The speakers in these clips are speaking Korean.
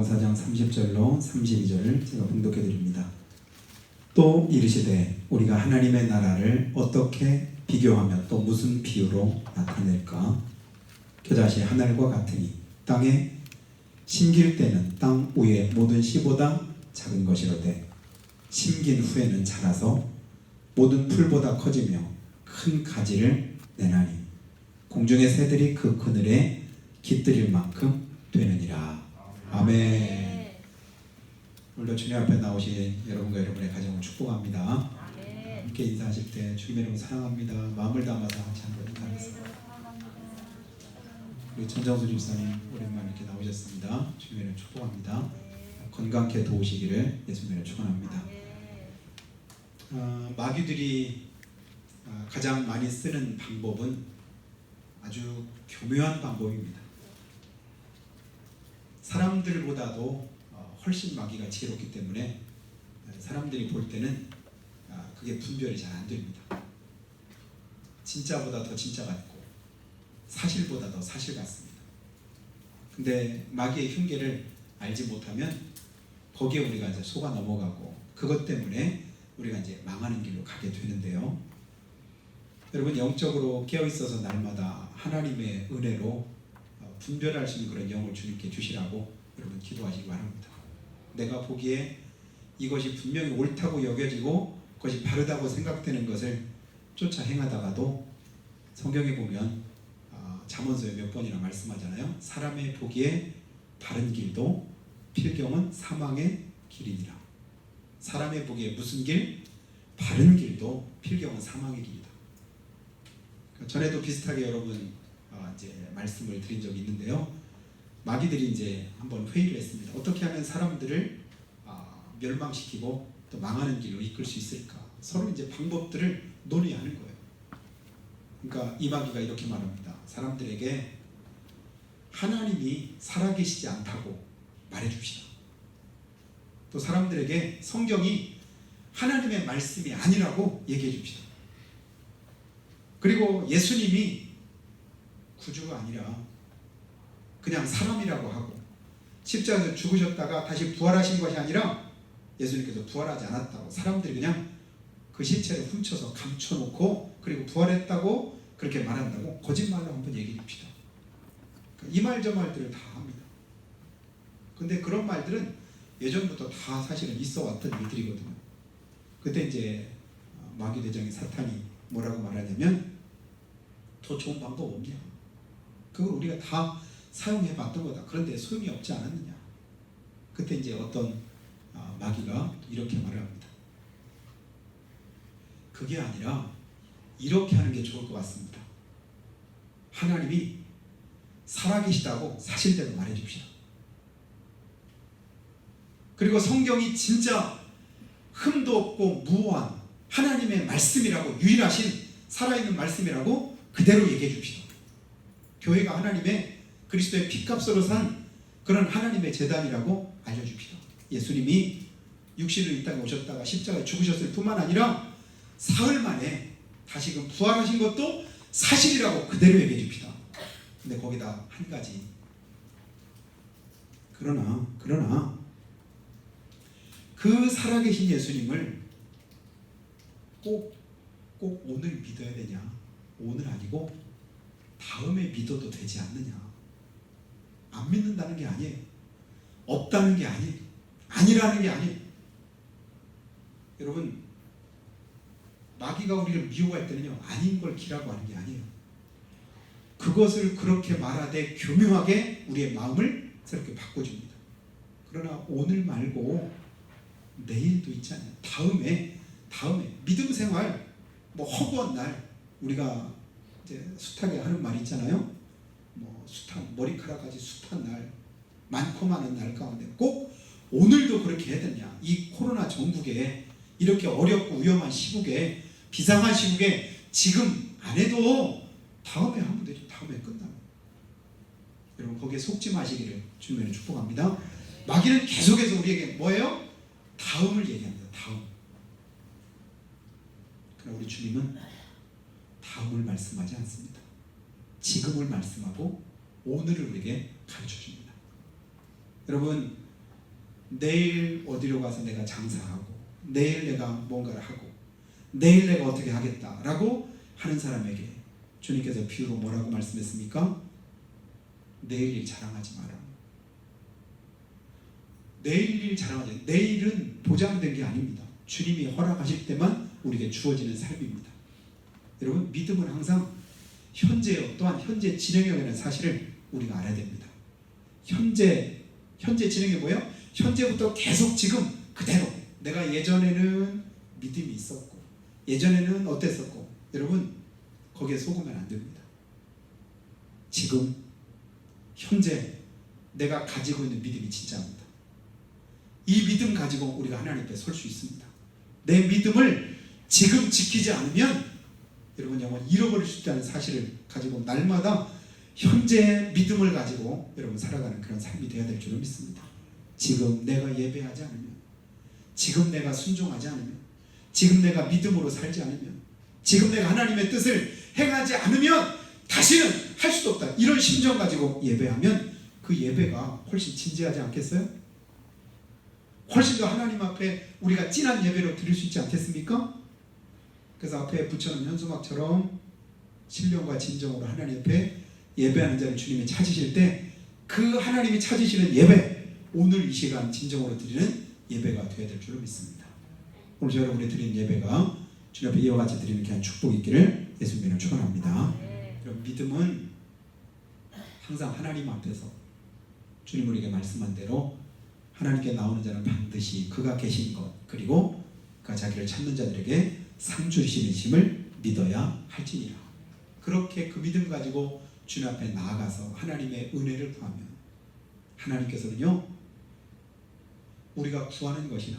4장 30절로 32절을 제가 봉독해 드립니다. 또 이르시되 우리가 하나님의 나라를 어떻게 비교하며 또 무슨 비유로 나타낼까? 겨자씨 하늘과 같으니 땅에 심길 때는 땅 위의 모든 씨보다 작은 것이로되 심긴 후에는 자라서 모든 풀보다 커지며 큰 가지를 내나니 공중의 새들이 그 그늘에 깃들일 만큼 되느니라. 아멘. 오늘도 주님 앞에 나오신 여러분과 여러분의 가정을 축복합니다. 아멘. 함께 인사하실 때 주님 여러분 사랑합니다. 마음을 담아서 같이 한번 인사하겠습니다. 우리 전정수 집사님 오랜만에 이렇게 나오셨습니다. 주님 여러분 축복합니다. 건강케 도우시기를 예수님으로 축원합니다. 마귀들이 가장 많이 쓰는 방법은 아주 교묘한 방법입니다. 사람들보다도 훨씬 마귀가 지혜롭기 때문에 사람들이 볼 때는 그게 분별이 잘 안 됩니다. 진짜보다 더 진짜 같고 사실보다 더 사실 같습니다. 근데 마귀의 흉계를 알지 못하면 거기에 우리가 이제 속아 넘어가고 그것 때문에 우리가 이제 망하는 길로 가게 되는데요. 여러분 영적으로 깨어 있어서 날마다 하나님의 은혜로 분별할 수 있는 그런 영을 주님께 주시라고 여러분 기도하시기 바랍니다. 내가 보기에 이것이 분명히 옳다고 여겨지고 그것이 바르다고 생각되는 것을 쫓아 행하다가도 성경에 보면 잠언서에 몇 번이나 말씀하잖아요. 사람의 보기에 바른 길도 필경은 사망의 길이니라. 사람의 보기에 무슨 길? 바른 길도 필경은 사망의 길이다. 전에도 비슷하게 여러분 이제 말씀을 드린 적이 있는데요. 마귀들이 이제 한번 회의를 했습니다. 어떻게 하면 사람들을 멸망시키고 또 망하는 길로 이끌 수 있을까? 서로 이제 방법들을 논의하는 거예요. 그러니까 이 마귀가 이렇게 말합니다. 사람들에게 하나님이 살아계시지 않다고 말해줍시다. 또 사람들에게 성경이 하나님의 말씀이 아니라고 얘기해 줍시다. 그리고 예수님이 구주가 아니라 그냥 사람이라고 하고 십자가에서 죽으셨다가 다시 부활하신 것이 아니라 예수님께서 부활하지 않았다고 사람들이 그냥 그 시체를 훔쳐서 감춰놓고 그리고 부활했다고 그렇게 말한다고 거짓말로 한번 얘기해 줍시다. 이 말 저 말들을 다 합니다. 근데 그런 말들은 예전부터 다 사실은 있어 왔던 일들이거든요. 그때 이제 마귀 대장의 사탄이 뭐라고 말하냐면 더 좋은 방법 없냐? 그걸 우리가 다 사용해 봤던 거다. 그런데 소용이 없지 않았느냐? 그때 이제 어떤 마귀가 이렇게 말을 합니다. 그게 아니라 이렇게 하는 게 좋을 것 같습니다. 하나님이 살아계시다고 사실대로 말해 줍시다. 그리고 성경이 진짜 흠도 없고 무오한 하나님의 말씀이라고 유일하신 살아있는 말씀이라고 그대로 얘기해 줍시다. 교회가 하나님의 그리스도의 피값으로 산 그런 하나님의 재단이라고 알려줍시다. 예수님이 육신으로 이 땅에 오셨다가 십자가에 죽으셨을 뿐만 아니라 사흘 만에 다시금 부활하신 것도 사실이라고 그대로 얘기해 줍시다. 근데 거기다 한 가지 그러나 그 살아계신 예수님을 꼭 오늘 믿어야 되냐? 오늘 아니고 다음에 믿어도 되지 않느냐? 안 믿는다는 게 아니에요. 없다는 게 아니에요. 아니라는 게 아니에요. 여러분 마귀가 우리를 미혹할 때는요 아닌 걸 기라고 하는 게 아니에요. 그것을 그렇게 말하되 교묘하게 우리의 마음을 그렇게 바꿔줍니다. 그러나 오늘 말고 내일도 있잖아요. 다음에 믿음 생활 뭐 허구한 날 우리가 이제 숱하게 하는 말이 있잖아요. 뭐 숱한 머리카락까지 숱한 날 많고 많은 날 가운데 꼭 오늘도 그렇게 해야 되냐? 이 코로나 전국에 이렇게 어렵고 위험한 시국에 비상한 시국에 지금 안 해도 다음에 하면 되죠. 다음에 끝나면. 여러분 거기에 속지 마시기를 주님으로 축복합니다. 마귀는 계속해서 우리에게 뭐예요? 다음을 얘기합니다. 다음. 그러나 우리 주님은 다음을 말씀하지 않습니다. 지금을 말씀하고 오늘을 우리에게 가르쳐 줍니다. 여러분 내일 어디로 가서 내가 장사하고, 내일 내가 뭔가를 하고, 내일 내가 어떻게 하겠다라고 하는 사람에게 주님께서 비유로 뭐라고 말씀했습니까? 내일 일 자랑하지 마라. 내일 일 자랑하지. 내일은 보장된 게 아닙니다. 주님이 허락하실 때만 우리에게 주어지는 삶입니다. 여러분, 믿음은 항상 현재요, 또한 현재 진행형에 대한 사실을 우리가 알아야 됩니다. 현재 진행이 뭐예요? 현재부터 계속 지금 그대로. 내가 예전에는 믿음이 있었고, 예전에는 어땠었고, 여러분 거기에 속으면 안 됩니다. 지금 현재 내가 가지고 있는 믿음이 진짜입니다. 이 믿음 가지고 우리가 하나님 앞에 설 수 있습니다. 내 믿음을 지금 지키지 않으면 여러분 영원 잃어버릴 수 있다는 사실을 가지고 날마다 현재 믿음을 가지고 여러분 살아가는 그런 삶이 되어야 될 줄을 믿습니다. 지금 내가 예배하지 않으면, 지금 내가 순종하지 않으면, 지금 내가 믿음으로 살지 않으면, 지금 내가 하나님의 뜻을 행하지 않으면 다시는 할 수도 없다. 이런 심정 가지고 예배하면 그 예배가 훨씬 진지하지 않겠어요? 훨씬 더 하나님 앞에 우리가 진한 예배로 드릴 수 있지 않겠습니까? 그래서 앞에 붙여놓은 현수막처럼 신령과 진정으로 하나님 앞에 예배하는 자를 주님이 찾으실 때 그 하나님이 찾으시는 예배, 오늘 이 시간 진정으로 드리는 예배가 되어야 될 줄로 믿습니다. 오늘 여러분이 드리는 예배가 주님 앞에 이와 같이 드리는 귀한 축복이 있기를 예수님의 이름으로 축원합니다. 여러분, 믿음은 항상 하나님 앞에서 주님 우리에게 말씀한 대로 하나님께 나오는 자는 반드시 그가 계신 것, 그리고 그가 자기를 찾는 자들에게 상 주시는 믿어야 할지니라. 그렇게 그 믿음 가지고 주님 앞에 나아가서 하나님의 은혜를 구하면 하나님께서는요, 우리가 구하는 것이나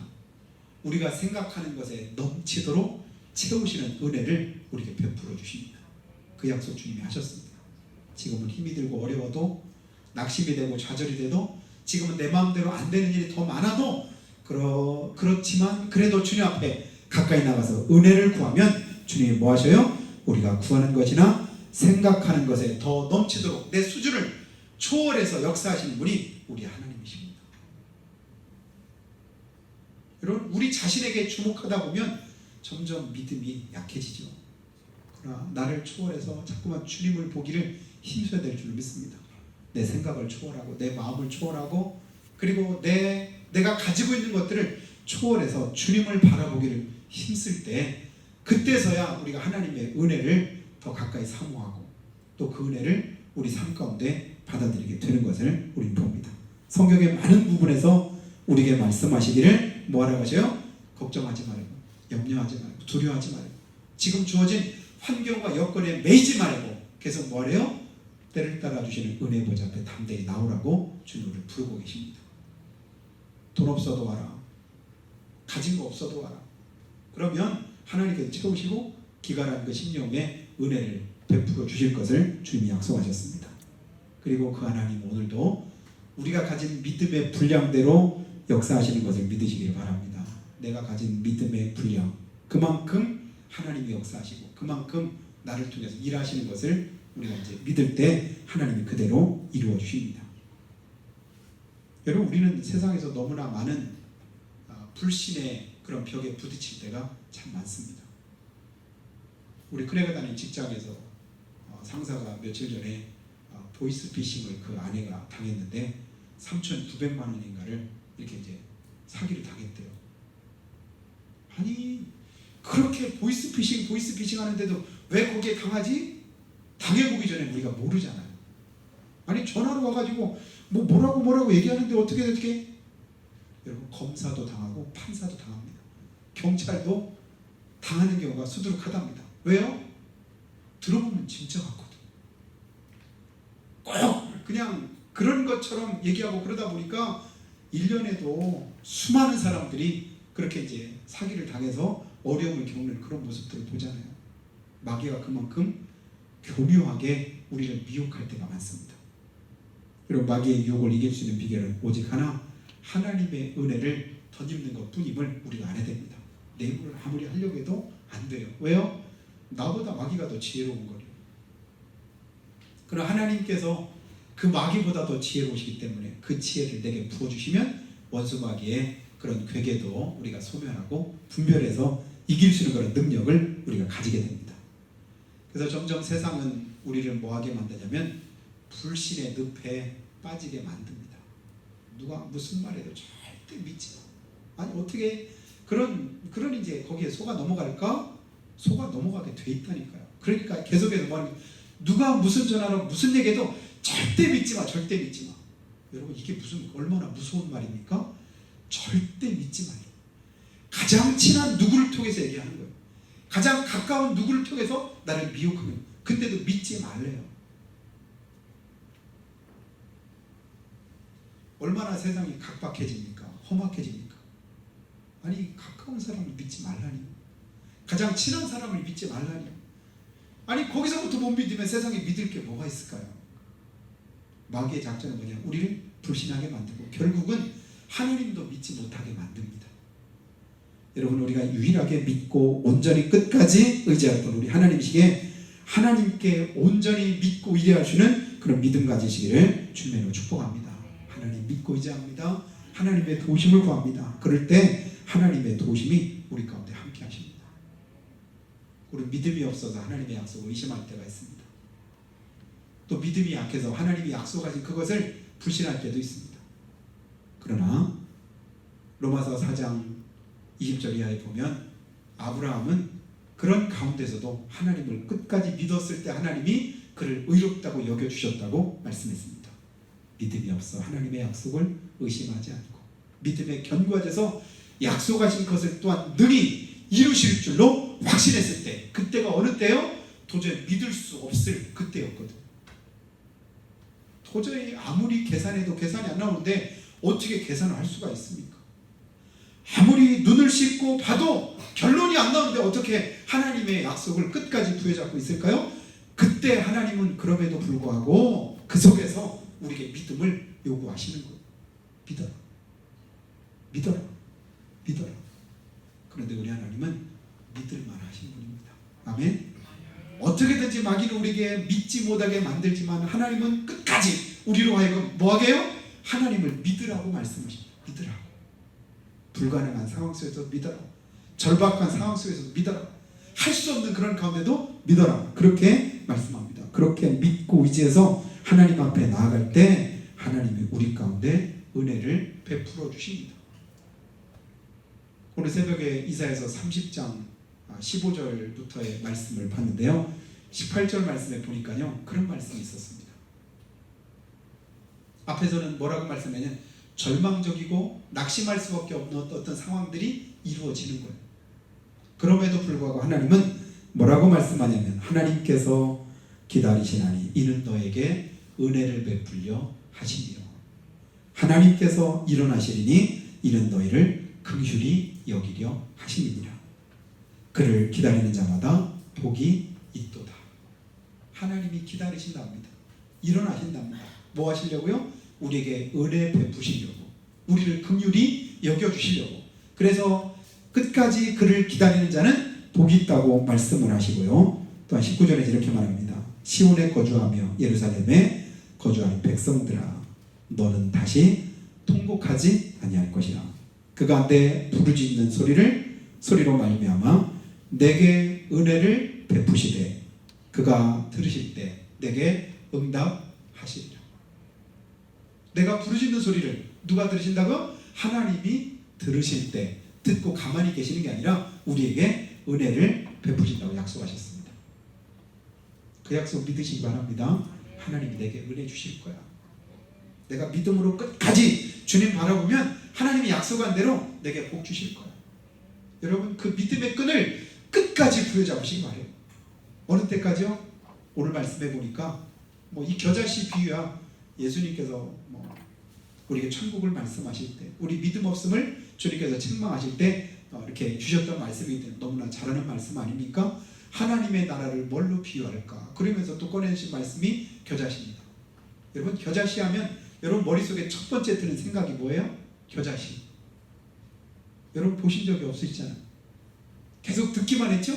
우리가 생각하는 것에 넘치도록 채우시는 은혜를 우리에게 베풀어 주십니다. 그 약속 주님이 하셨습니다. 지금은 힘이 들고 어려워도, 낙심이 되고 좌절이 돼도, 지금은 내 마음대로 안 되는 일이 더 많아도 그렇지만 그래도 주님 앞에 가까이 나가서 은혜를 구하면 주님이 뭐 하셔요? 우리가 구하는 것이나 생각하는 것에 더 넘치도록 내 수준을 초월해서 역사하시는 분이 우리 하나님이십니다. 여러분, 우리 자신에게 주목하다 보면 점점 믿음이 약해지죠. 그러나 나를 초월해서 자꾸만 주님을 보기를 힘써야 될 줄 믿습니다. 내 생각을 초월하고 내 마음을 초월하고 그리고 내가 가지고 있는 것들을 초월해서 주님을 바라보기를 힘쓸 때, 그때서야 우리가 하나님의 은혜를 더 가까이 사모하고 또 그 은혜를 우리 삶 가운데 받아들이게 되는 것을 우리는 봅니다. 성경의 많은 부분에서 우리에게 말씀하시기를 뭐하라고 하셔요? 걱정하지 말고, 염려하지 말고, 두려워하지 말고, 지금 주어진 환경과 여건에 매이지 말고 계속 뭐하래요? 때를 따라주시는 은혜 보좌 앞에 담대히 나오라고 주님을 부르고 계십니다. 돈 없어도 와라, 가진 거 없어도 와라. 그러면 하나님께서 채우시고 기갈한 그 심령에 은혜를 베풀어 주실 것을 주님이 약속하셨습니다. 그리고 그 하나님 오늘도 우리가 가진 믿음의 분량대로 역사하시는 것을 믿으시길 바랍니다. 내가 가진 믿음의 분량, 그만큼 하나님이 역사하시고 그만큼 나를 통해서 일하시는 것을 우리가 이제 믿을 때 하나님이 그대로 이루어 주십니다. 여러분, 우리는 세상에서 너무나 많은 불신의 그런 벽에 부딪힐 때가 참 많습니다. 우리 큰애가 다니는 직장에서 상사가 며칠 전에 보이스피싱을 그 아내가 당했는데 3,900만 원인가를 이렇게 이제 사기를 당했대요. 아니, 그렇게 보이스피싱 하는데도 왜 거기에 당하지? 당해보기 전에 우리가 모르잖아요. 아니, 전화로 와가지고 뭐라고 얘기하는데 어떻게 여러분, 검사도 당하고 판사도 당합니다. 경찰도 당하는 경우가 수두룩하답니다. 왜요? 들어보면 진짜 같거든. 꼭 그냥 그런 것처럼 얘기하고 그러다 보니까 1년에도 수많은 사람들이 그렇게 이제 사기를 당해서 어려움을 겪는 그런 모습들을 보잖아요. 마귀가 그만큼 교묘하게 우리를 미혹할 때가 많습니다. 여러분, 마귀의 유혹을 이길 수 있는 비결은 오직 하나, 하나님의 은혜를 덧입는 것뿐임을 우리가 알아야 됩니다. 내 힘을 아무리 하려고 해도 안 돼요. 왜요? 나보다 마귀가 더 지혜로운 거예요. 그러나 하나님께서 그 마귀보다 더 지혜로우시기 때문에 그 지혜를 내게 부어주시면 원수 마귀의 그런 괴계도 우리가 소멸하고 분별해서 이길 수 있는 그런 능력을 우리가 가지게 됩니다. 그래서 점점 세상은 우리를 뭐하게 만드냐면 불신의 늪에 빠지게 만듭니다. 누가 무슨 말해도 절대 믿지 마. 아니 어떻게 그런 이제 거기에 속아 넘어갈까? 속아 넘어가게 돼 있다니까요. 그러니까 계속해서 뭐하는 누가 무슨 전화로 무슨 얘기해도 절대 믿지 마, 절대 믿지 마. 여러분 이게 무슨 얼마나 무서운 말입니까? 절대 믿지 마요. 가장 친한 누구를 통해서 얘기하는 거예요. 가장 가까운 누구를 통해서 나를 미혹하면 근데도 믿지 말래요. 얼마나 세상이 각박해집니까? 험악해집니까? 아니 가까운 사람을 믿지 말라니. 가장 친한 사람을 믿지 말라니. 아니 거기서부터 못 믿으면 세상에 믿을 게 뭐가 있을까요? 마귀의 작전은 뭐냐? 우리를 불신하게 만들고 결국은 하나님도 믿지 못하게 만듭니다. 여러분 우리가 유일하게 믿고 온전히 끝까지 의지했던 우리 하나님이시기에 하나님께 온전히 믿고 의뢰하시는 그런 믿음 가지시기를 주님으로 축복합니다. 하나님 믿고 의지합니다. 하나님의 도우심을 구합니다. 그럴 때 하나님의 도우심이 우리 가운데 함께 하십니다. 우리 믿음이 없어서 하나님의 약속을 의심할 때가 있습니다. 또 믿음이 약해서 하나님이 약속하신 그것을 불신할 때도 있습니다. 그러나 로마서 4장 20절 이하에 보면 아브라함은 그런 가운데서도 하나님을 끝까지 믿었을 때 하나님이 그를 의롭다고 여겨주셨다고 말씀했습니다. 믿음이 없어 하나님의 약속을 의심하지 않고 믿음에 견고해져서 약속하신 것을 또한 능히 이루실 줄로 확신했을 때, 그때가 어느 때요? 도저히 믿을 수 없을 그때였거든. 도저히 아무리 계산해도 계산이 안 나오는데 어떻게 계산을 할 수가 있습니까? 아무리 눈을 씻고 봐도 결론이 안 나오는데 어떻게 하나님의 약속을 끝까지 부여잡고 있을까요? 그때 하나님은 그럼에도 불구하고 그 속에서 우리에게 믿음을 요구하시는 거예요. 믿어라. 믿어라. 믿어라. 그런데 우리 하나님은 믿을만 하신 분입니다. 아멘. 어떻게든지 마귀는 우리에게 믿지 못하게 만들지만 하나님은 끝까지 우리로 하여금 뭐하게 해요? 하나님을 믿으라고 말씀하십니다. 믿으라고. 불가능한 상황 속에서 믿어라. 절박한 상황 속에서 믿어라. 할 수 없는 그런 가운데도 믿어라. 그렇게 말씀합니다. 그렇게 믿고 의지해서 하나님 앞에 나아갈 때 하나님이 우리 가운데 은혜를 베풀어 주십니다. 오늘 새벽에 이사야서 30장 15절부터의 말씀을 봤는데요. 18절 말씀에 보니까요. 그런 말씀이 있었습니다. 앞에서는 뭐라고 말씀하냐면 절망적이고 낙심할 수밖에 없는 어떤 상황들이 이루어지는 거예요. 그럼에도 불구하고 하나님은 뭐라고 말씀하냐면 하나님께서 기다리시나니 이는 너에게 은혜를 베풀려 하시니요. 하나님께서 일어나시리니 이는 너희를 긍휼히 여기려 하시니라. 그를 기다리는 자마다 복이 있도다. 하나님이 기다리신답니다. 일어나신답니다. 뭐 하시려고요? 우리에게 은혜 베푸시려고, 우리를 긍휼히 여겨주시려고. 그래서 끝까지 그를 기다리는 자는 복이 있다고 말씀을 하시고요. 또한 19절에 이렇게 말합니다. 시온에 거주하며 예루살렘에 거주하는 백성들아, 너는 다시 통곡하지 아니할 것이라. 그 가운데 부르짖는 소리로 말미암아 내게 은혜를 베푸시되 그가 들으실 때 내게 응답하시리라. 내가 부르짖는 소리를 누가 들으신다고? 하나님이 들으실 때, 듣고 가만히 계시는 게 아니라 우리에게 은혜를 베푸신다고 약속하셨습니다. 그 약속 믿으시기 바랍니다. 하나님이 내게 은혜 주실 거야. 내가 믿음으로 끝까지 주님 바라보면 하나님이 약속한 대로 내게 복 주실 거야. 여러분 그 믿음의 끈을 끝까지 부여잡으시기 바래요. 어느 때까지요? 오늘 말씀해 보니까 이 겨자씨 비유야. 예수님께서 우리에게 천국을 말씀하실 때, 우리 믿음 없음을 주님께서 책망하실 때 이렇게 주셨던 말씀이 너무나 잘하는 말씀 아닙니까? 하나님의 나라를 뭘로 비유할까? 그러면서 또 꺼내신 말씀이 겨자씨입니다. 여러분 겨자씨 하면 여러분 머릿속에 첫 번째 드는 생각이 뭐예요? 겨자씨. 여러분 보신 적이 없으시잖아요. 계속 듣기만 했죠?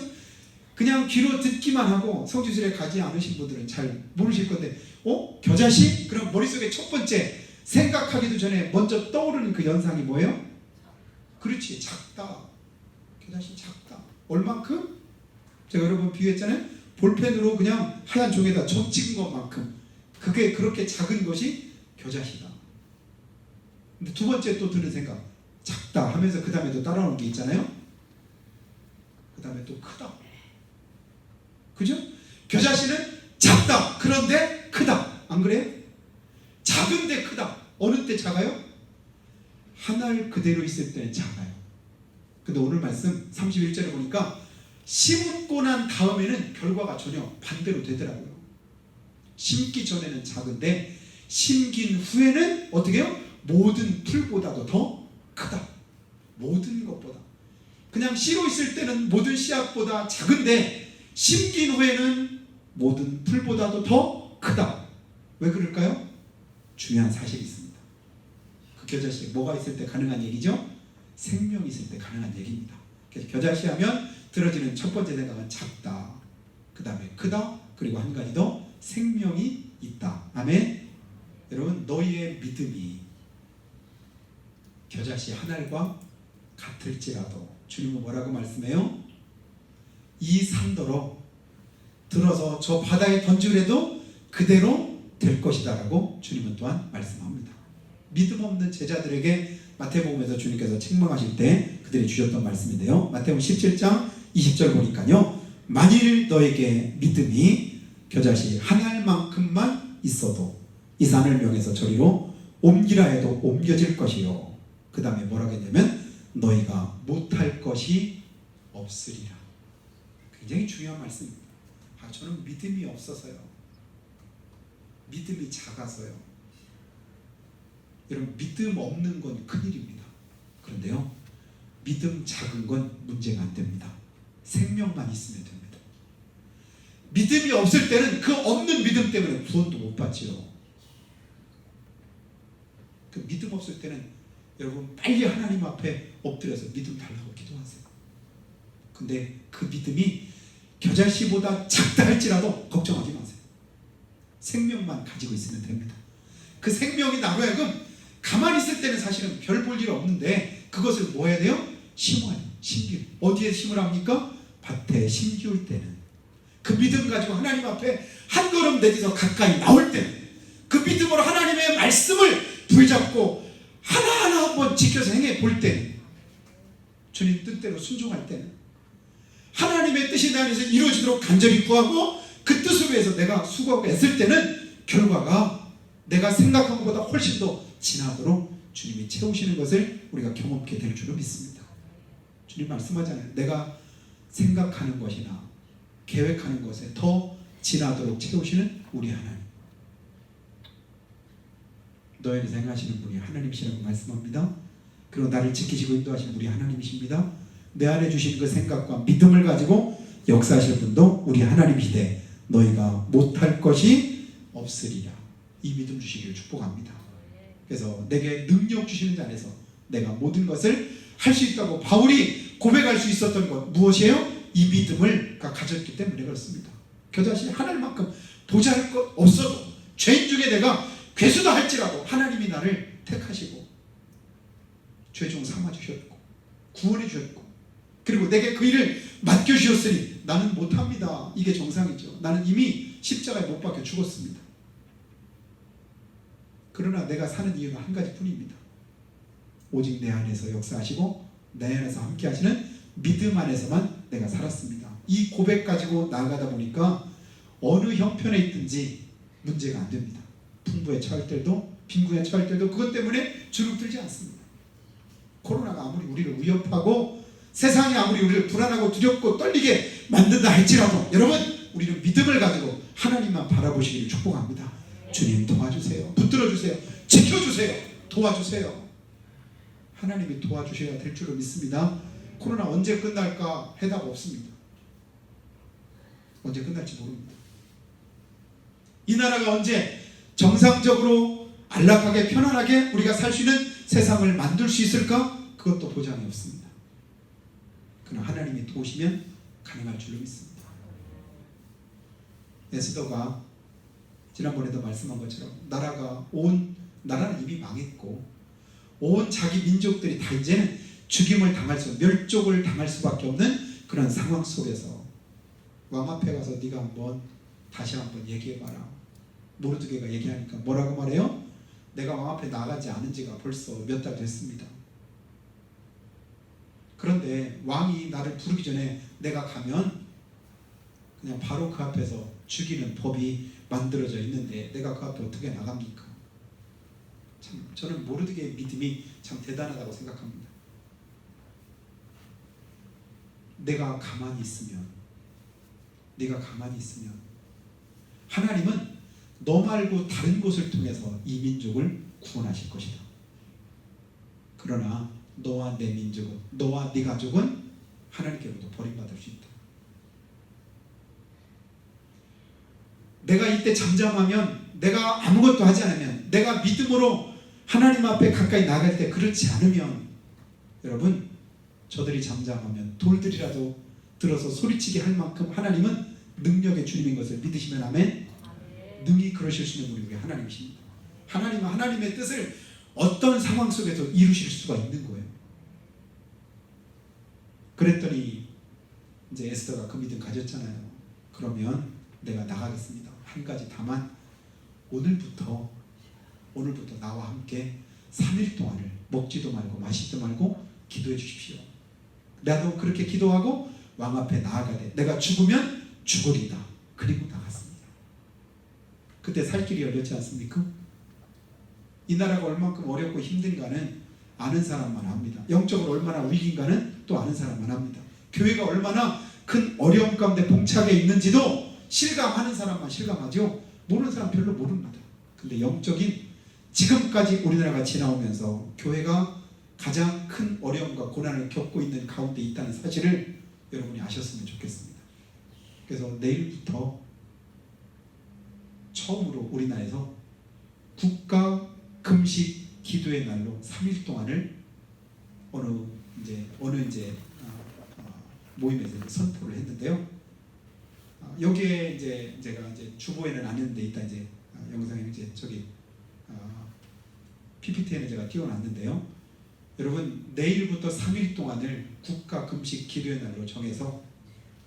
그냥 귀로 듣기만 하고 성지순례 가지 않으신 분들은 잘 모르실 건데 겨자씨? 그럼 머릿속에 첫 번째 생각하기도 전에 먼저 떠오르는 그 연상이 뭐예요? 그렇지, 작다. 겨자씨 작다. 얼만큼? 제가 여러분 비유했잖아요. 볼펜으로 그냥 하얀 종에다 점 찍은 것만큼. 그게 그렇게 작은 것이 겨자씨다. 근데 두 번째 또 드는 생각, 작다 하면서 그 다음에 또 따라오는 게 있잖아요. 그 다음에 또 크다. 그죠? 겨자씨는 작다. 그런데 크다. 안 그래요? 작은데 크다. 어느 때 작아요? 하늘 그대로 있을 때는 작아요. 근데 오늘 말씀 31절에 보니까 심고 난 다음에는 결과가 전혀 반대로 되더라고요. 심기 전에는 작은데 심긴 후에는 어떻게 해요? 모든 풀보다도 더 크다. 모든 것보다. 그냥 씨로 있을 때는 모든 씨앗보다 작은데 심긴 후에는 모든 풀보다도 더 크다. 왜 그럴까요? 중요한 사실이 있습니다. 그 겨자씨에 뭐가 있을 때 가능한 얘기죠? 생명이 있을 때 가능한 얘기입니다. 그래서 겨자씨 하면 들어지는 첫 번째 생각은 작다. 그 다음에 크다. 그리고 한 가지 더 생명이 있다. 아멘. 여러분, 너희의 믿음이 겨자씨 한 알과 같을지라도 주님은 뭐라고 말씀해요? 이 산더러 들어서 저 바다에 던지더라도 그대로 될 것이다 라고 주님은 또한 말씀합니다. 믿음 없는 제자들에게 마태복음에서 주님께서 책망하실 때 그들이 주셨던 말씀인데요. 마태복음 17장 20절 보니까요, 만일 너에게 믿음이 겨자씨 한 알만큼만 있어도 이 산을 명해서 저리로 옮기라 해도 옮겨질 것이요. 그 다음에 뭐라고 했냐면 너희가 못할 것이 없으리라. 굉장히 중요한 말씀입니다. 저는 믿음이 없어서요. 믿음이 작아서요. 여러분, 믿음 없는 건 큰일입니다. 그런데요, 믿음 작은 건 문제가 안 됩니다. 생명만 있으면 됩니다. 믿음이 없을 때는 그 없는 믿음 때문에 구원도 못 받지요. 그 믿음 없을 때는 여러분 빨리 하나님 앞에 엎드려서 믿음 달라고 기도하세요. 근데 그 믿음이 겨자씨보다 작다 할지라도 걱정하지 마세요. 생명만 가지고 있으면 됩니다. 그 생명이 나로 하여금 가만히 있을 때는 사실은 별 볼 일 없는데 그것을 뭐 해야 돼요? 심어요. 심기를. 어디에 심으랍니까? 밭에 심기울 때는. 그 믿음 가지고 하나님 앞에 한 걸음 내딛어 가까이 나올 때는, 그 믿음으로 하나님의 말씀을 붙잡고 하나하나 한번 지켜서 행해 볼 때는, 주님 뜻대로 순종할 때는, 하나님의 뜻이 내 안에서 이루어지도록 간절히 구하고 그 뜻을 위해서 내가 수고하고 애쓸 때는 결과가 내가 생각한 것보다 훨씬 더 진하도록 주님이 채우시는 것을 우리가 경험하게 될 줄로 믿습니다. 주님 말씀하잖아요. 내가 생각하는 것이나 계획하는 것에 더 진하도록 채우시는 우리 하나님. 너희를 생각하시는 분이 하나님이시라고 말씀합니다. 그리고 나를 지키시고 인도하시는 우리 하나님이십니다. 내 안에 주신 그 생각과 믿음을 가지고 역사하실 분도 우리 하나님이시되 너희가 못할 것이 없으리라. 이 믿음 주시기를 축복합니다. 그래서 내게 능력 주시는 자 안에서 내가 모든 것을 할 수 있다고 바울이 고백할 수 있었던 것 무엇이에요? 이 믿음을 가졌기 때문에 그렇습니다. 겨자씨 하늘만큼 도저할 것 없어도 죄인 중에 내가 괴수다 할지라도 하나님이 나를 택하시고 죄종 삼아주셨고 구원해 주셨고 그리고 내게 그 일을 맡겨주셨으니 나는 못합니다. 이게 정상이죠. 나는 이미 십자가에 못 박혀 죽었습니다. 그러나 내가 사는 이유가 한 가지뿐입니다. 오직 내 안에서 역사하시고 내 안에서 함께 하시는 믿음 안에서만 내가 살았습니다. 이 고백 가지고 나아가다 보니까 어느 형편에 있든지 문제가 안 됩니다. 풍부에 처할 때도 빈곤에 처할 때도 그것 때문에 주눅들지 않습니다. 코로나가 아무리 우리를 위협하고 세상이 아무리 우리를 불안하고 두렵고 떨리게 만든다 할지라도 여러분 우리는 믿음을 가지고 하나님만 바라보시기를 축복합니다. 주님 도와주세요. 붙들어주세요. 지켜주세요. 도와주세요. 하나님이 도와주셔야 될 줄로 믿습니다. 코로나 언제 끝날까 해답 없습니다. 언제 끝날지 모릅니다. 이 나라가 언제 정상적으로 안락하게 편안하게 우리가 살 수 있는 세상을 만들 수 있을까? 그것도 보장이 없습니다. 그러나 하나님이 도우시면 가능할 줄로 믿습니다. 에스더가 지난번에도 말씀한 것처럼 나라가 온 나라는 이미 망했고 온 자기 민족들이 다 이제는 죽임을 당할 멸족을 당할 수밖에 없는 그런 상황 속에서 왕 앞에 가서 네가 한번 다시 한번 얘기해봐라. 모르드게가 얘기하니까 뭐라고 말해요? 내가 왕 앞에 나가지 않은 지가 벌써 몇 달 됐습니다. 그런데 왕이 나를 부르기 전에 내가 가면 그냥 바로 그 앞에서 죽이는 법이 만들어져 있는데 내가 그 앞에 어떻게 나갑니까? 참 저는 모르드게의 믿음이 참 대단하다고 생각합니다. 내가 가만히 있으면 하나님은 너 말고 다른 곳을 통해서 이 민족을 구원하실 것이다. 그러나 너와 내 민족은, 너와 네 가족은 하나님께로부터 버림받을 수 있다. 내가 이때 잠잠하면, 내가 아무것도 하지 않으면, 내가 믿음으로 하나님 앞에 가까이 나갈 때 그렇지 않으면, 여러분 저들이 잠잠하면 돌들이라도 들어서 소리치게 할 만큼 하나님은 능력의 주님인 것을 믿으시면 아멘. 능히 그러실 수 있는 분이 우리 하나님이십니다. 하나님은 하나님의 뜻을 어떤 상황 속에서 이루실 수가 있는 거예요. 그랬더니 이제 에스더가 그 믿음 가졌잖아요. 그러면 내가 나가겠습니다. 한 가지 다만 오늘부터 나와 함께 3일 동안을 먹지도 말고 마시지도 말고 기도해 주십시오. 나도 그렇게 기도하고 왕 앞에 나아가되 내가 죽으면 죽으리다. 그리고 나갔습니다. 그때 살 길이 열렸지 않습니까? 이 나라가 얼만큼 어렵고 힘든가는 아는 사람만 압니다. 영적으로 얼마나 위기인가는 또 아는 사람만 압니다. 교회가 얼마나 큰 어려움 가운데 봉착해 있는지도 실감하는 사람만 실감하죠. 모르는 사람 별로 모릅니다. 근데 영적인 지금까지 우리나라가 지나오면서 교회가 가장 큰 어려움과 고난을 겪고 있는 가운데 있다는 사실을 여러분이 아셨으면 좋겠습니다. 그래서 내일부터 처음으로 우리나라에서 국가 금식 기도의 날로 3일 동안을 어느 모임에서 선포를 했는데요. 여기에 이제 제가 이제 주보에는 안 했는데 이따 이제 영상에 이제 저기 PPT에는 제가 띄워놨는데요. 여러분 내일부터 3일 동안을 국가 금식 기도의 날로 정해서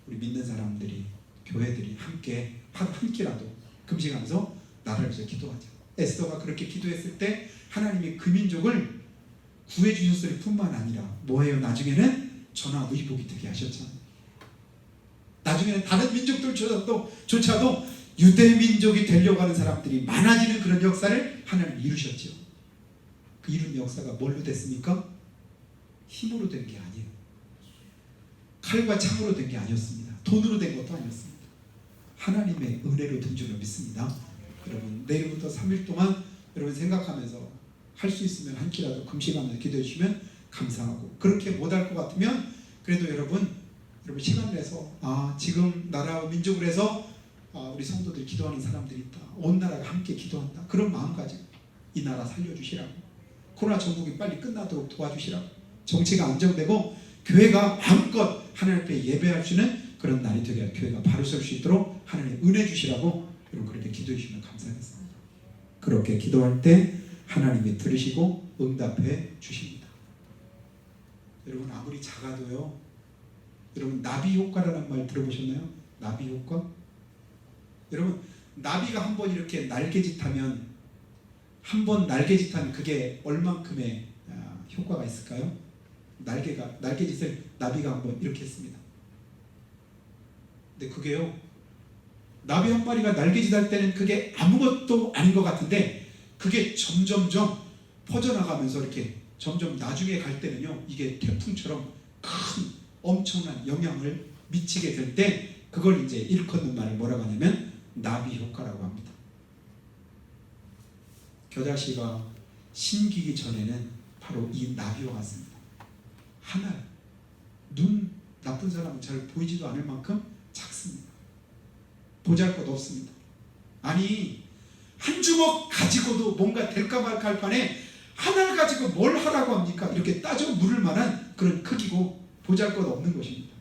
우리 믿는 사람들이 교회들이 함께 한 끼라도 금식하면서 나라를 위해서 기도하자. 에스더가 그렇게 기도했을 때 하나님이 그 민족을 구해 주셨을 뿐만 아니라 뭐예요? 나중에는 전화위복이 되게 하셨잖아요. 나중에는 다른 민족들조차도 유대 민족이 되려고 하는 사람들이 많아지는 그런 역사를 하나님이 이루셨죠. 그 이룬 역사가 뭘로 됐습니까? 힘으로 된 게 아니에요. 칼과 창으로 된 게 아니었습니다. 돈으로 된 것도 아니었습니다. 하나님의 은혜로 된 줄로 믿습니다. 여러분 내일부터 3일 동안 여러분 생각하면서 할 수 있으면 한 끼라도 금식하면서 기도해 주시면 감사하고, 그렇게 못할 것 같으면 그래도 여러분 시간 내서 지금 나라와 민족을 해서 우리 성도들이 기도하는 사람들이 있다. 온 나라가 함께 기도한다. 그런 마음 가지고 이 나라 살려주시라고, 코로나 전국이 빨리 끝나도록 도와주시라고, 정치가 안정되고 교회가 마음껏 하나님 앞에 예배할 수 있는 그런 날이 되게 교회가 바로 설 수 있도록 하나님 은혜 주시라고 여러분 그렇게 기도해 주시면 감사하겠습니다. 그렇게 기도할 때 하나님이 들으시고 응답해 주십니다. 여러분 아무리 작아도요, 여러분 나비 효과라는 말 들어보셨나요? 나비 효과? 여러분 나비가 한번 이렇게 날개짓하면, 한번 날개짓하면 그게 얼만큼의 효과가 있을까요? 날개짓을 나비가 한번 이렇게 했습니다. 근데 그게요, 나비 한 마리가 날개짓할 때는 그게 아무것도 아닌 것 같은데 그게 점점점 퍼져나가면서 이렇게 점점 나중에 갈 때는요, 이게 태풍처럼 큰 엄청난 영향을 미치게 될 때 그걸 이제 일컫는 말을 뭐라고 하냐면 나비 효과라고 합니다. 겨자씨가 심기기 전에는 바로 이 나비와 같습니다. 하나, 눈 나쁜 사람은 잘 보이지도 않을 만큼 작습니다. 보잘것 없습니다. 아니 한 주먹 가지고도 뭔가 될까 말까 할 판에 하나를 가지고 뭘 하라고 합니까? 이렇게 따져 물을 만한 그런 크기고 보잘것 없는 것입니다.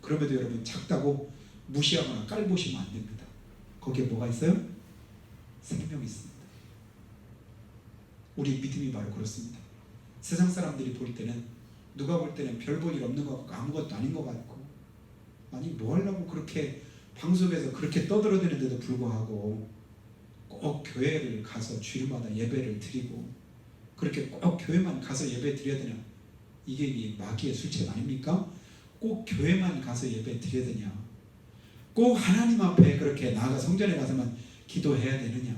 그럼에도 여러분 작다고 무시하거나 깔보시면 안 됩니다. 거기에 뭐가 있어요? 생명이 있습니다. 우리 믿음이 바로 그렇습니다. 세상 사람들이 볼 때는, 누가 볼 때는 별 볼 일 없는 것 같고 아무것도 아닌 것 같고, 아니 뭐 하려고 그렇게 방송에서 그렇게 떠들어대는데도 불구하고 꼭 교회를 가서 주일마다 예배를 드리고 그렇게 꼭 교회만 가서 예배 드려야 되냐, 이게 마귀의 술책 아닙니까? 꼭 교회만 가서 예배 드려야 되냐, 꼭 하나님 앞에 그렇게 나아가 성전에 가서만 기도해야 되느냐.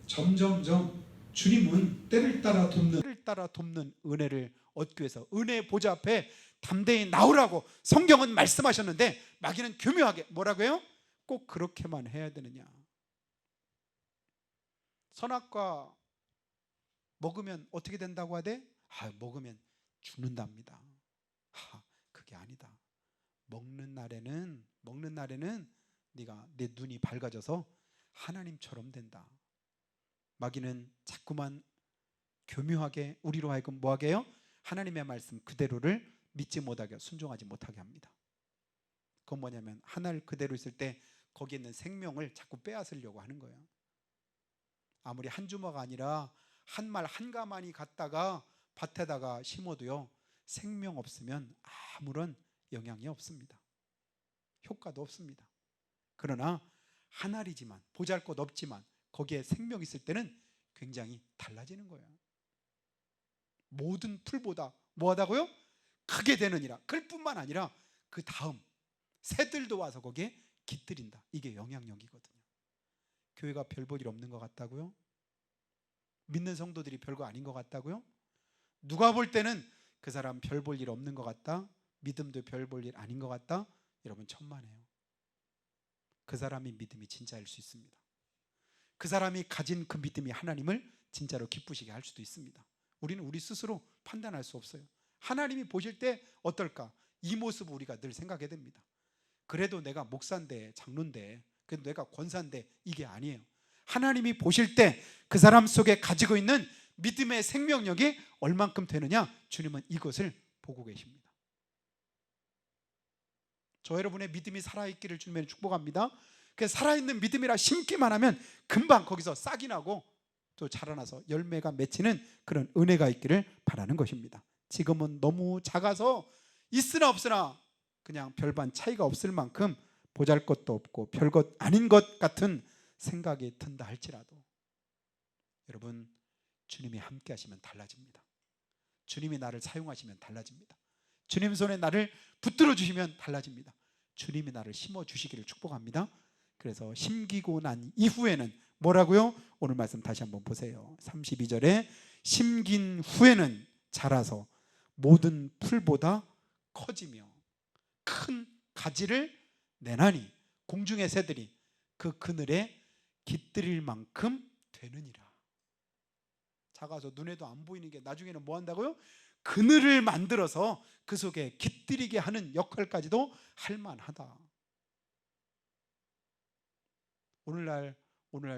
점점점 주님은 때를 따라 돕는 은혜를 얻기 위해서 은혜의 보좌 앞에 담대히 나오라고 성경은 말씀하셨는데, 마귀는 교묘하게 뭐라고요? 꼭 그렇게만 해야 되느냐. 선악과 먹으면 어떻게 된다고 하대? 먹으면 죽는답니다. 그게 아니다. 먹는 날에는 네가 내 눈이 밝아져서 하나님처럼 된다. 마귀는 자꾸만 교묘하게 우리로 하여금 뭐하게 해요? 하나님의 말씀 그대로를 믿지 못하게, 순종하지 못하게 합니다. 그건 뭐냐면 하늘 그대로 있을 때 거기에 있는 생명을 자꾸 빼앗으려고 하는 거예요. 아무리 한 주마가 아니라 한 말 한 가마니 갖다가 밭에다가 심어도요, 생명 없으면 아무런 영향이 없습니다. 효과도 없습니다. 그러나 한 알이지만, 보잘것 없지만 거기에 생명 있을 때는 굉장히 달라지는 거예요. 모든 풀보다 뭐하다고요? 크게 되느니라. 그럴 뿐만 아니라 그 다음 새들도 와서 거기에 깃들인다. 이게 영향력이거든요. 교회가 별 볼 일 없는 것 같다고요? 믿는 성도들이 별거 아닌 것 같다고요? 누가 볼 때는 그 사람 별 볼 일 없는 것 같다, 믿음도 별 볼 일 아닌 것 같다, 여러분 천만에요. 그 사람이 믿음이 진짜일 수 있습니다. 그 사람이 가진 그 믿음이 하나님을 진짜로 기쁘시게 할 수도 있습니다. 우리는 우리 스스로 판단할 수 없어요. 하나님이 보실 때 어떨까? 이 모습을 우리가 늘 생각해야 됩니다. 그래도 내가 목사인데, 장로인데, 그래도 내가 권사인데, 이게 아니에요. 하나님이 보실 때 그 사람 속에 가지고 있는 믿음의 생명력이 얼만큼 되느냐, 주님은 이것을 보고 계십니다. 저 여러분의 믿음이 살아있기를 주님의 축복합니다. 그 살아있는 믿음이라 심기만 하면 금방 거기서 싹이 나고 또 자라나서 열매가 맺히는 그런 은혜가 있기를 바라는 것입니다. 지금은 너무 작아서 있으나 없으나 그냥 별반 차이가 없을 만큼 보잘것도 없고 별것 아닌 것 같은 생각이 든다 할지라도, 여러분, 주님이 함께 하시면 달라집니다. 주님이 나를 사용하시면 달라집니다. 주님 손에 나를 붙들어 주시면 달라집니다. 주님이 나를 심어 주시기를 축복합니다. 그래서 심기고 난 이후에는 뭐라고요? 오늘 말씀 다시 한번 보세요. 32절에 심긴 후에는 자라서 모든 풀보다 커지며 큰 가지를 내나니 공중의 새들이 그 그늘에 깃들일 만큼 되느니라. 작아서 눈에도 안 보이는 게 나중에는 뭐 한다고요? 그늘을 만들어서 그 속에 깃들이게 하는 역할까지도 할 만하다. 오늘날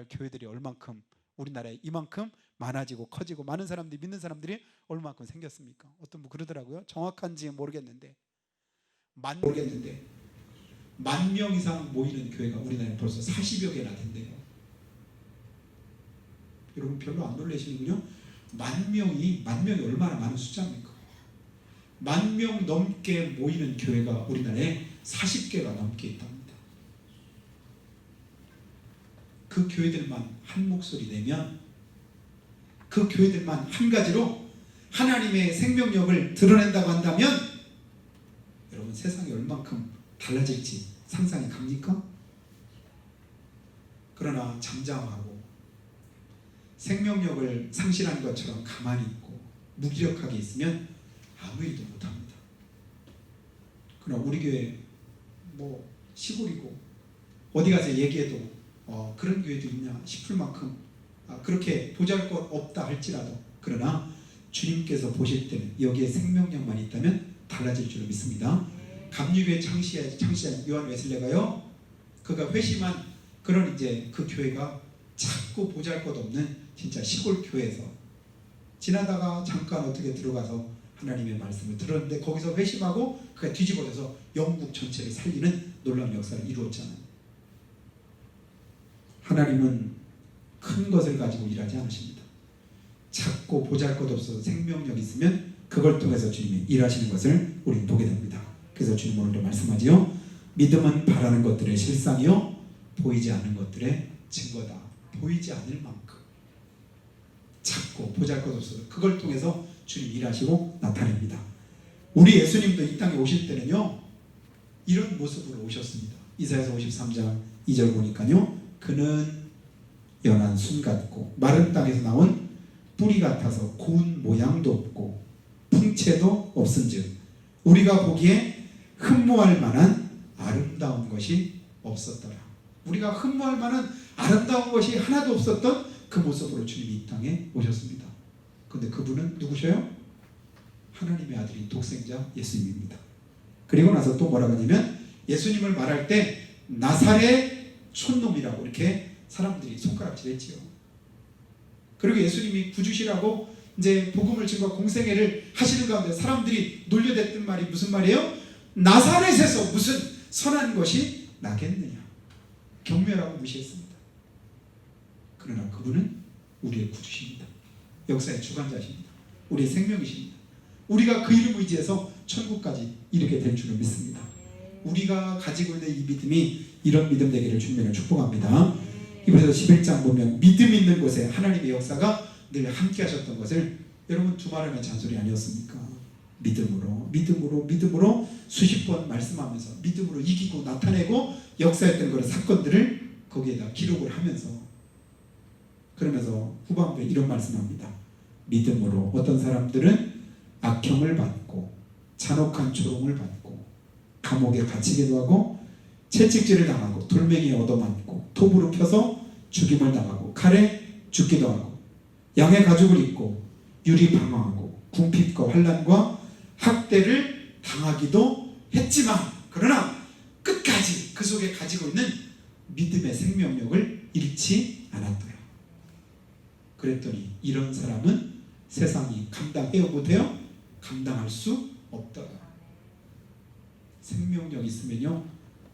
교회들이 얼만큼, 우리나라에 이만큼 많아지고 커지고 많은 사람들이, 믿는 사람들이 얼만큼 생겼습니까? 어떤 분 그러더라고요. 정확한지 모르겠는데 만 명 이상 모이는 교회가 우리나라에 벌써 40여 개나 된대요. 여러분 별로 안 놀라시는군요. 만 명이 얼마나 많은 숫자입니까? 10,000명 넘게 모이는 교회가 우리나라에 40개가 넘게 있답니다. 그 교회들만 한 목소리 내면, 그 교회들만 한 가지로 하나님의 생명력을 드러낸다고 한다면, 여러분 세상이 얼만큼 달라질지 상상이 갑니까? 그러나 잠잠하고 생명력을 상실한 것처럼 가만히 있고 무기력하게 있으면 아무 일도 못합니다. 그러나 우리 교회 뭐 시골이고 어디 가서 얘기해도 그런 교회도 있냐 싶을 만큼 그렇게 보잘것 없다 할지라도, 그러나 주님께서 보실 때는 여기에 생명력만 있다면 달라질 줄로 믿습니다. 감리교회 창시한 요한 웨슬레가요, 그가 회심한 그런 이제 그 교회가 자꾸 보잘것없는 진짜 시골 교회에서 지나다가 잠깐 어떻게 들어가서 하나님의 말씀을 들었는데 거기서 회심하고 그가 뒤집어져서 영국 전체를 살리는 놀라운 역사를 이루었잖아요. 하나님은 큰 것을 가지고 일하지 않으십니다. 작고 보잘것없어서 생명력 있으면 그걸 통해서 주님이 일하시는 것을 우리는 보게 됩니다. 그래서 주님 오늘도 말씀하지요. 믿음은 바라는 것들의 실상이요 보이지 않는 것들의 증거다. 보이지 않을 만큼 작고 보잘것없어서 그걸 통해서 주님 일하시고 나타냅니다. 우리 예수님도 이 땅에 오실 때는요 이런 모습으로 오셨습니다. 이사야서 53장 2절 보니까요 그는 연한 순 같고 마른 땅에서 나온 뿌리 같아서 고운 모양도 없고 풍채도 없은즉 우리가 보기에 흠모할 만한 아름다운 것이 없었더라. 우리가 흠모할 만한 아름다운 것이 하나도 없었던 그 모습으로 주님이 이 땅에 오셨습니다. 그런데 그분은 누구셔요? 하나님의 아들인 독생자 예수님입니다. 그리고 나서 또 뭐라고 하냐면 예수님을 말할 때 나사렛 촌놈이라고 이렇게 사람들이 손가락질했지요. 그리고 예수님이 구주시라고 이제 복음을 증거 공생애를 하시는 가운데 사람들이 놀려댔던 말이 무슨 말이에요? 나사렛에서 무슨 선한 것이 나겠느냐. 경멸하고 무시했습니다. 그러나 그분은 우리의 구주십니다. 역사의 주관자십니다. 우리의 생명이십니다. 우리가 그 이름 의지해서 천국까지 이르게 될 줄을 믿습니다. 우리가 가지고 있는 이 믿음이 이런 믿음 되기를 주님을 축복합니다. 이번에도 11장 보면 믿음 있는 곳에 하나님의 역사가 늘 함께 하셨던 것을 여러분 두말하면 잔소리 아니었습니까? 믿음으로 수십 번 말씀하면서 믿음으로 이기고 나타내고 역사했던 그런 사건들을 거기에다 기록을 하면서 그러면서 후반부에 이런 말씀합니다. 믿음으로 어떤 사람들은 악형을 받고 잔혹한 조롱을 받고 감옥에 갇히기도 하고 채찍질을 당하고 돌멩이에 얻어맞고 톱으로 펴서 죽임을 당하고 칼에 죽기도 하고 양의 가죽을 입고 유리 방황하고 궁핍과 환난과 학대를 당하기도 했지만 그러나 끝까지 그 속에 가지고 있는 믿음의 생명력을 잃지 않았더라. 그랬더니 이런 사람은 세상이 감당해요 못해요? 감당할 수 없더라. 생명력 있으면요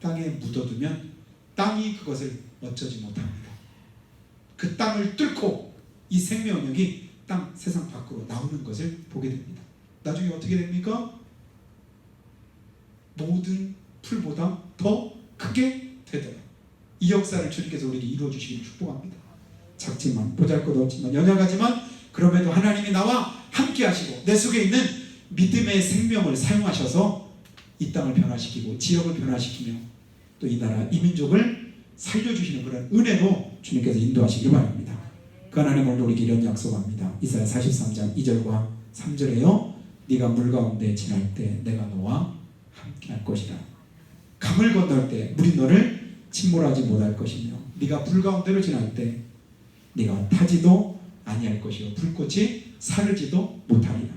땅에 묻어두면 땅이 그것을 어쩌지 못합니다. 그 땅을 뚫고 이 생명력이 땅 세상 밖으로 나오는 것을 보게 됩니다. 나중에 어떻게 됩니까? 모든 풀보다 더 크게 되더라. 이 역사를 주님께서 우리에게 이루어 주시기를 축복합니다. 작지만 보잘것없지만 연약하지만 그럼에도 하나님이 나와 함께 하시고 내 속에 있는 믿음의 생명을 사용하셔서 이 땅을 변화시키고 지역을 변화시키며 또 이 나라 이 민족을 살려주시는 그런 은혜로 주님께서 인도하시길 바랍니다. 그 하나님 오늘 우리에게 이런 약속합니다. 이사야 43장 2절과 3절에요. 네가 물 가운데 지날 때 내가 너와 함께 할 것이라. 강을 건널 때 물이 너를 침몰하지 못할 것이며 네가 불 가운데로 지날 때 네가 타지도 아니할 것이요 불꽃이 사르지도 못하리라.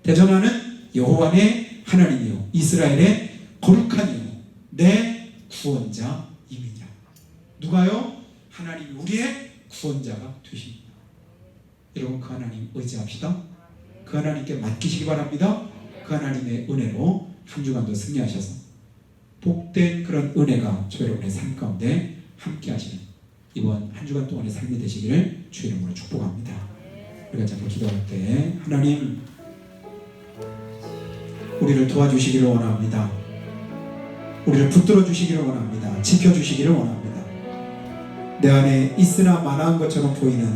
대전하는 여호와의 하나님이요 이스라엘의 거룩한 이요 내 구원자이미냐. 누가요? 하나님이 우리의 구원자가 되십니다. 여러분 그 하나님 의지합시다. 그 하나님께 맡기시기 바랍니다. 그 하나님의 은혜로 한 주간도 승리하셔서 복된 그런 은혜가 저 여러분의 삶 가운데 함께 하시는 이번 한 주간 동안의 삶이 되시기를 주의 이름으로 축복합니다. 우리가 자꾸 기도할 때 하나님 우리를 도와주시기를 원합니다. 우리를 붙들어 주시기를 원합니다. 지켜주시기를 원합니다. 내 안에 있으나 마나한 것처럼 보이는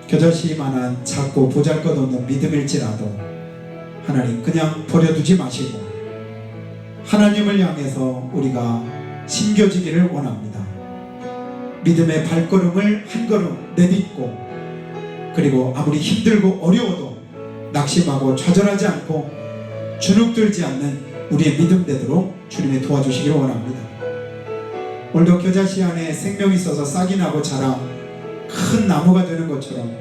겨자씨만한 작고 보잘것없는 믿음일지라도 하나님 그냥 버려두지 마시고 하나님을 향해서 우리가 심겨지기를 원합니다. 믿음의 발걸음을 한 걸음 내딛고 그리고 아무리 힘들고 어려워도 낙심하고 좌절하지 않고 주눅들지 않는 우리의 믿음대로 주님이 도와주시기를 원합니다. 오늘도 겨자씨 안에 생명이 있어서 싹이 나고 자라 큰 나무가 되는 것처럼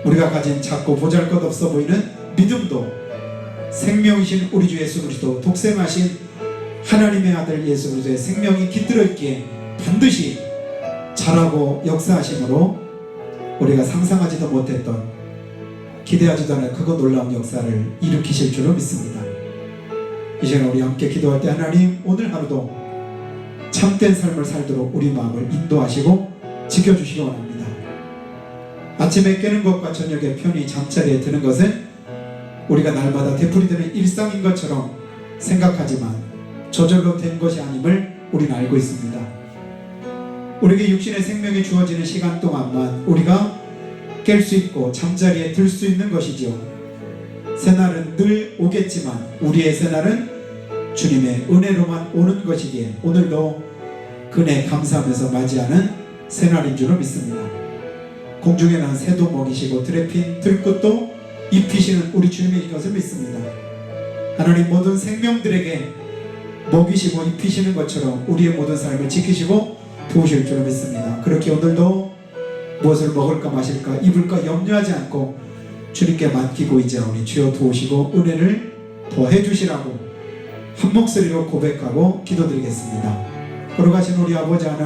우리가 가진 작고 보잘것없어 보이는 믿음도 생명이신 우리 주 예수 그리스도 독생하신 하나님의 아들 예수 그리스도의 생명이 깃들어 있기에 반드시 자라고 역사하심으로 우리가 상상하지도 못했던 기대하지도 않은 크고 놀라운 역사를 일으키실 줄로 믿습니다. 이 시간 우리 함께 기도할 때 하나님 오늘 하루도 참된 삶을 살도록 우리 마음을 인도하시고 지켜주시기 원합니다. 아침에 깨는 것과 저녁에 편히 잠자리에 드는 것은 우리가 날마다 되풀이되는 일상인 것처럼 생각하지만 저절로 된 것이 아님을 우리는 알고 있습니다. 우리에게 육신의 생명이 주어지는 시간 동안만 우리가 깰 수 있고 잠자리에 들 수 있는 것이지요. 새날은 늘 오겠지만 우리의 새날은 주님의 은혜로만 오는 것이기에 오늘도 그네 감사하면서 맞이하는 새날인 줄로 믿습니다. 공중에 난 새도 먹이시고 들에 핀 들꽃도 입히시는 우리 주님인 것을 믿습니다. 하나님 모든 생명들에게 먹이시고 입히시는 것처럼 우리의 모든 삶을 지키시고 도우실 줄로 믿습니다. 그렇게 오늘도 무엇을 먹을까 마실까 입을까 염려하지 않고 주님께 맡기고 있자오니 주여 도우시고 은혜를 더해 주시라고 한 목소리로 고백하고 기도드리겠습니다. 걸어가신 우리 아버지 하나님,